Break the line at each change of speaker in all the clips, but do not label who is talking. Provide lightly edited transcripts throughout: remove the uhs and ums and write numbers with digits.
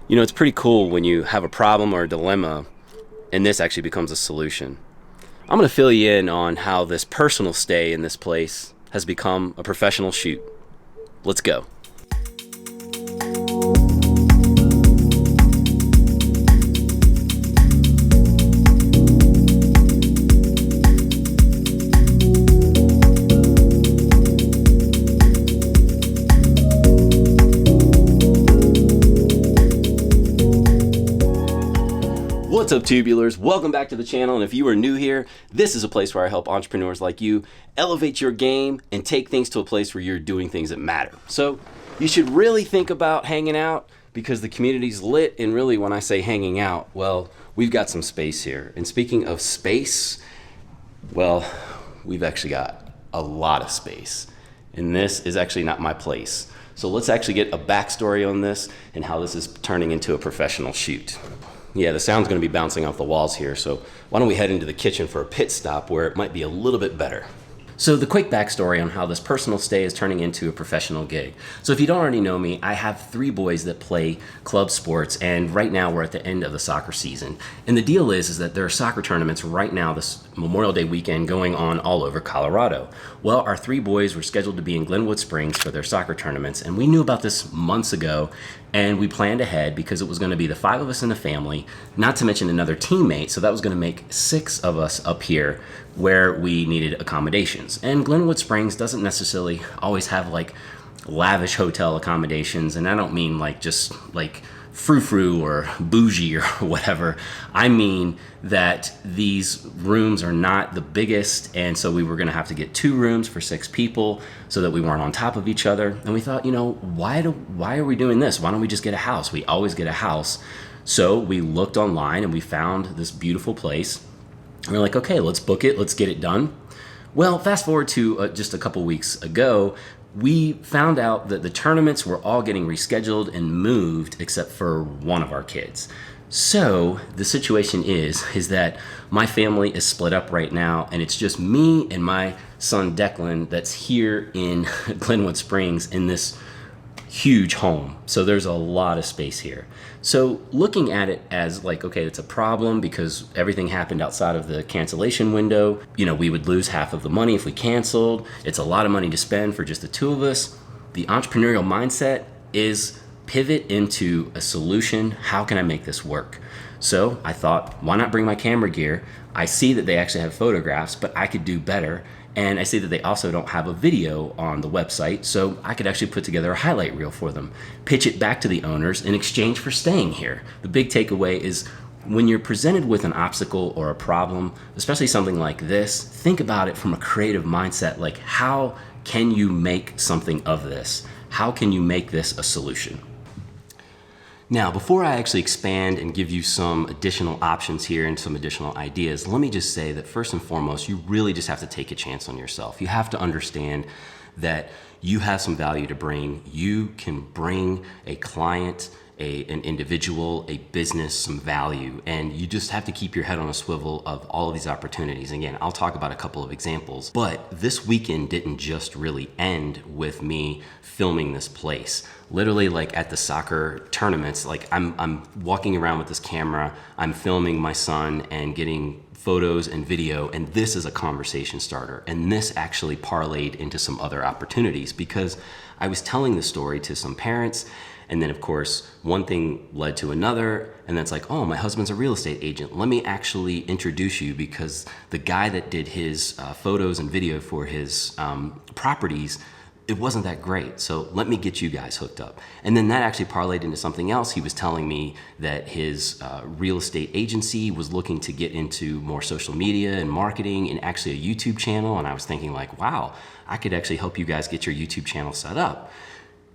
You know, it's pretty cool when you have a problem or a dilemma and this actually becomes a solution. I'm going to fill you in on how this personal stay in this place has become a professional shoot. Let's go. What's up, tubulars? Welcome back to the channel, and if you are new here, this is a place where I help entrepreneurs like you elevate your game and take things to a place where you're doing things that matter. So you should really think about hanging out because the community's lit, and really when I say hanging out, well, we've got some space here. And speaking of space, well, we've actually got a lot of space, and this is actually not my place. So let's actually get a backstory on this and how this is turning into a professional shoot. Yeah, the sound's going to be bouncing off the walls here, so why don't we head into the kitchen for a pit stop where it might be a little bit better. So the quick backstory on how this personal stay is turning into a professional gig. So if you don't already know me, I have 3 boys that play club sports, and right now we're at the end of the soccer season. And the deal is that there are soccer tournaments right now this Memorial Day weekend going on all over Colorado. Well, our 3 boys were scheduled to be in Glenwood Springs for their soccer tournaments, and we knew about this months ago, and we planned ahead because it was going to be the 5 of us in the family, not to mention another teammate, so that was going to make 6 of us up here where we needed accommodations. And Glenwood Springs doesn't necessarily always have like lavish hotel accommodations, and I don't mean like just like frou-frou or bougie or whatever. I mean that these rooms are not the biggest, and so we were going to have to get 2 rooms for 6 people so that we weren't on top of each other. And we thought, you know, why are we doing this? Why don't we just get a house? We always get a house. So we looked online and we found this beautiful place. And we're like, okay, let's book it. Let's get it done. Well, fast forward to just a couple weeks ago, we found out that the tournaments were all getting rescheduled and moved except for one of our kids. So the situation is that my family is split up right now, and it's just me and my son Declan that's here in Glenwood Springs in this huge home. So there's a lot of space here. So looking at it as like, okay, it's a problem because everything happened outside of the cancellation window. You know, we would lose half of the money if we canceled. It's a lot of money to spend for just the 2 of us. The entrepreneurial mindset is pivot into a solution. How can I make this work? So I thought, why not bring my camera gear? I see that they actually have photographs, but I could do better. And I see that they also don't have a video on the website, so I could actually put together a highlight reel for them, pitch it back to the owners in exchange for staying here. The big takeaway is when you're presented with an obstacle or a problem, especially something like this, think about it from a creative mindset. Like, how can you make something of this? How can you make this a solution? Now, before I actually expand and give you some additional options here and some additional ideas, let me just say that first and foremost, you really just have to take a chance on yourself. You have to understand that you have some value to bring. You can bring a client, an individual, a business, some value, and you just have to keep your head on a swivel of all of these opportunities. Again, I'll talk about a couple of examples, but this weekend didn't just really end with me filming this place. Literally, like at the soccer tournaments, like I'm walking around with this camera, I'm filming my son and getting photos and video, and this is a conversation starter. And this actually parlayed into some other opportunities because I was telling the story to some parents, and then of course, one thing led to another, and then it's like, oh, my husband's a real estate agent. Let me actually introduce you because the guy that did his photos and video for his properties, it wasn't that great, so let me get you guys hooked up. And then that actually parlayed into something else. He was telling me that his real estate agency was looking to get into more social media and marketing and actually a YouTube channel. And I was thinking like, wow, I could actually help you guys get your YouTube channel set up.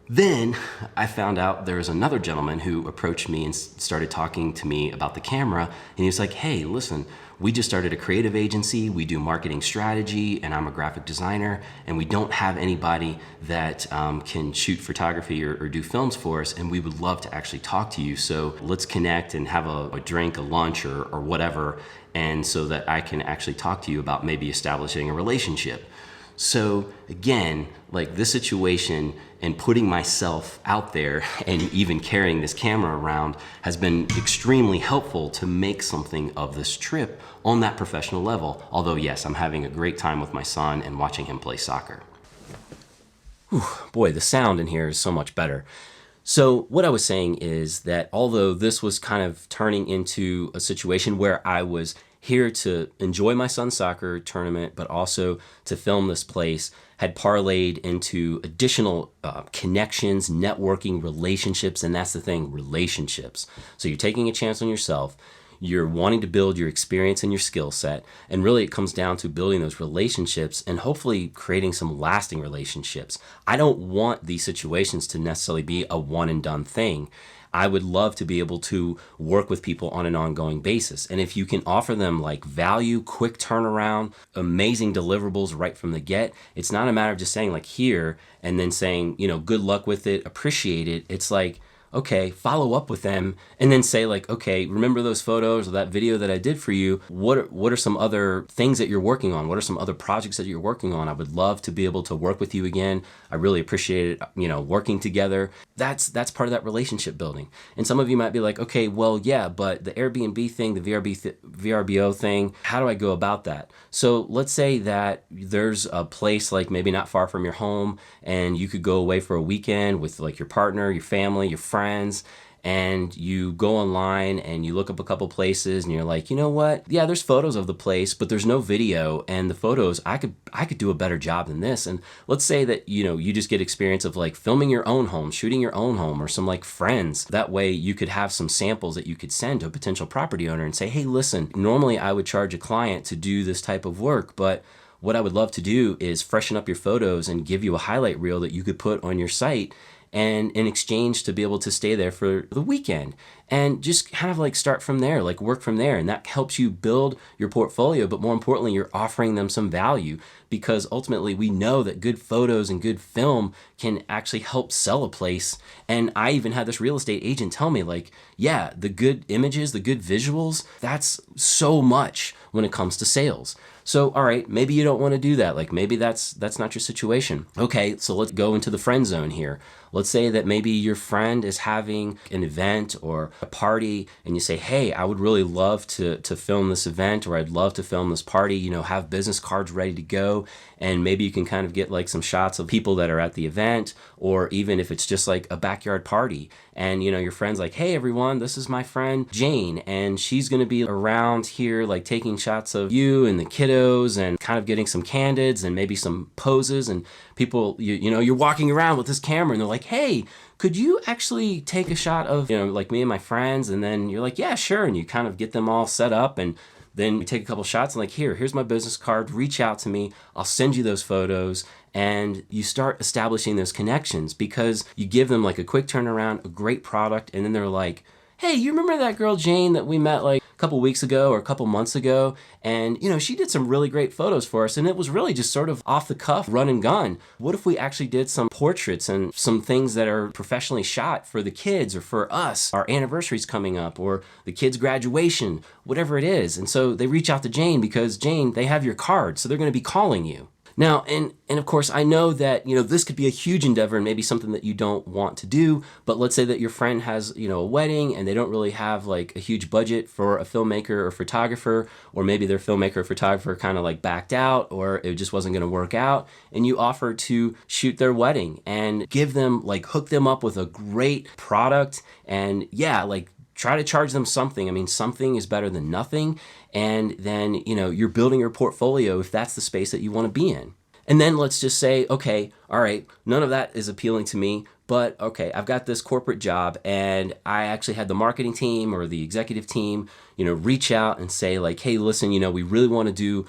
Then I found out there was another gentleman who approached me and started talking to me about the camera. And he was like, hey, listen, we just started a creative agency. We do marketing strategy, and I'm a graphic designer, and we don't have anybody that can shoot photography or do films for us, and we would love to actually talk to you. So let's connect and have a drink, a lunch, or whatever, and so that I can actually talk to you about maybe establishing a relationship. So again, like this situation and putting myself out there and even carrying this camera around has been extremely helpful to make something of this trip on that professional level. Although yes, I'm having a great time with my son and watching him play soccer. Whew, boy, the sound in here is so much better. So what I was saying is that although this was kind of turning into a situation where I was here to enjoy my son's soccer tournament, but also to film this place, had parlayed into additional connections, networking, relationships, and that's the thing, relationships. So you're taking a chance on yourself. You're wanting to build your experience and your skill set. And really it comes down to building those relationships and hopefully creating some lasting relationships. I don't want these situations to necessarily be a one and done thing. I would love to be able to work with people on an ongoing basis. And if you can offer them like value, quick turnaround, amazing deliverables right from the get, it's not a matter of just saying like here and then saying, you know, good luck with it, appreciate it. It's like, okay, follow up with them and then say like, okay, remember those photos or that video that I did for you? What are some other things that you're working on? What are some other projects that you're working on? I would love to be able to work with you again. I really appreciate it, you know, working together. That's part of that relationship building. And some of you might be like, okay, well, yeah, but the Airbnb thing, the VRBO thing, how do I go about that? So let's say that there's a place like maybe not far from your home and you could go away for a weekend with like your partner, your family, your friends, and you go online and you look up a couple places and you're like, you know what? Yeah, there's photos of the place, but there's no video, and the photos, I could do a better job than this. And let's say that, you know, you just get experience of like filming your own home, shooting your own home, or some like friends. That way you could have some samples that you could send to a potential property owner and say, hey, listen, normally I would charge a client to do this type of work, but what I would love to do is freshen up your photos and give you a highlight reel that you could put on your site, and in exchange to be able to stay there for the weekend, and just kind of like start from there, like work from there. And that helps you build your portfolio, but more importantly, you're offering them some value, because ultimately we know that good photos and good film can actually help sell a place. And I even had this real estate agent tell me like, yeah, the good images, the good visuals, that's so much when it comes to sales. So, all right, maybe you don't want to do that. Like maybe that's not your situation. Okay, so let's go into the friend zone here. Let's say that maybe your friend is having an event or a party and you say, hey, I would really love to film this event, or I'd love to film this party, you know, have business cards ready to go. And maybe you can kind of get like some shots of people that are at the event, or even if it's just like a backyard party and, you know, your friend's like, hey, everyone, this is my friend Jane, and she's going to be around here like taking shots of you and the kiddos and kind of getting some candids and maybe some poses. And people, you know, you're walking around with this camera and they're like, hey, could you actually take a shot of, you know, like me and my friends? And then you're like, yeah, sure. And you kind of get them all set up, and then you take a couple shots and like, here's my business card, reach out to me, I'll send you those photos. And you start establishing those connections because you give them like a quick turnaround, a great product, and then they're like, hey, you remember that girl Jane that we met like a couple weeks ago or a couple months ago? And, you know, she did some really great photos for us, and it was really just sort of off the cuff, run and gun. What if we actually did some portraits and some things that are professionally shot for the kids or for us? Our anniversary's coming up, or the kids' graduation, whatever it is. And so they reach out to Jane because, Jane, they have your card, so they're going to be calling you. Now, and of course, I know that, you know, this could be a huge endeavor and maybe something that you don't want to do, but let's say that your friend has, you know, a wedding and they don't really have like a huge budget for a filmmaker or photographer, or maybe their filmmaker or photographer kind of like backed out, or it just wasn't going to work out, and you offer to shoot their wedding and give them, like, hook them up with a great product, and yeah, like, try to charge them something. I mean, something is better than nothing. And then, you know, you're building your portfolio if that's the space that you want to be in. And then let's just say, okay, all right, none of that is appealing to me, but okay, I've got this corporate job, and I actually had the marketing team or the executive team, you know, reach out and say like, hey, listen, you know, we really want to do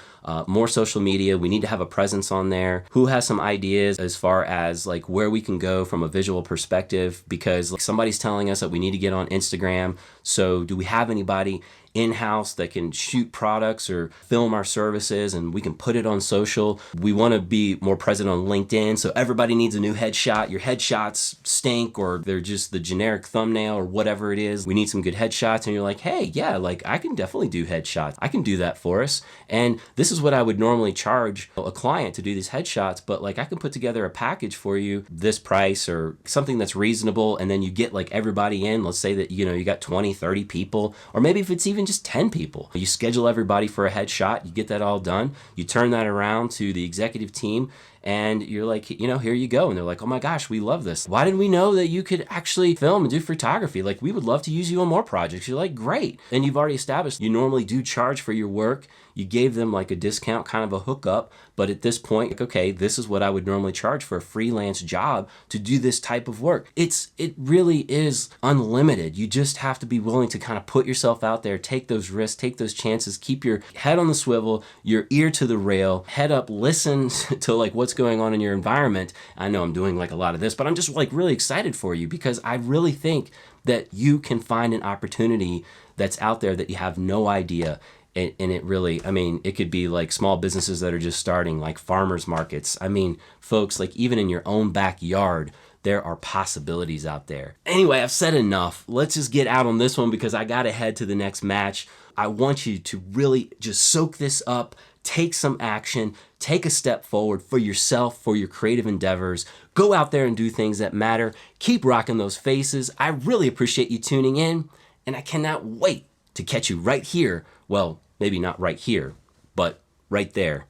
more social media. We need to have a presence on there. Who has some ideas as far as like where we can go from a visual perspective? Because like, somebody's telling us that we need to get on Instagram. So do we have anybody? in-house that can shoot products or film our services, and we can put it on social. We want to be more present on LinkedIn, so everybody needs a new headshot. Your headshots stink, or they're just the generic thumbnail or whatever it is. We need some good headshots, and you're like, hey, yeah, like I can definitely do headshots. I can do that for us. And this is what I would normally charge a client to do these headshots, but like I can put together a package for you, this price or something that's reasonable, and then you get like everybody in. Let's say that, you know, you got 20, 30 people, or maybe if it's even just 10 people. You schedule everybody for a headshot, you get that all done, you turn that around to the executive team, and you're like, you know, here you go. And they're like, oh my gosh, we love this. Why didn't we know that you could actually film and do photography? Like, we would love to use you on more projects. You're like, great. And you've already established you normally do charge for your work. You gave them like a discount, kind of a hookup. But at this point, like, okay, this is what I would normally charge for a freelance job to do this type of work. It really is unlimited. You just have to be willing to kind of put yourself out there, take those risks, take those chances, keep your head on the swivel, your ear to the rail, head up, listen to like what's going on in your environment. I know I'm doing like a lot of this, but I'm just like really excited for you because I really think that you can find an opportunity that's out there that you have no idea. And it really, I mean, it could be like small businesses that are just starting, like farmers markets. I mean, folks, like even in your own backyard, there are possibilities out there. Anyway, I've said enough. Let's just get out on this one because I got to head to the next match. I want you to really just soak this up, take some action, take a step forward for yourself, for your creative endeavors. Go out there and do things that matter. Keep rocking those faces. I really appreciate you tuning in, and I cannot wait to catch you right here. Well, maybe not right here, but right there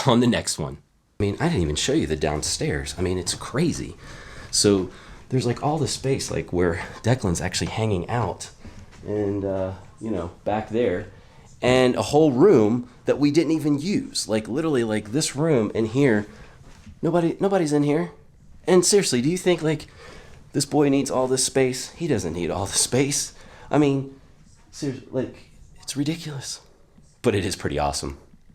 on the next one. I mean, I didn't even show you the downstairs. I mean, it's crazy. So there's like all this space, like where Declan's actually hanging out, and you know, back there, and a whole room that we didn't even use. Like literally, like this room in here, nobody's in here. And seriously, do you think like this boy needs all this space? He doesn't need all the space. I mean, seriously, like it's ridiculous, but it is pretty awesome.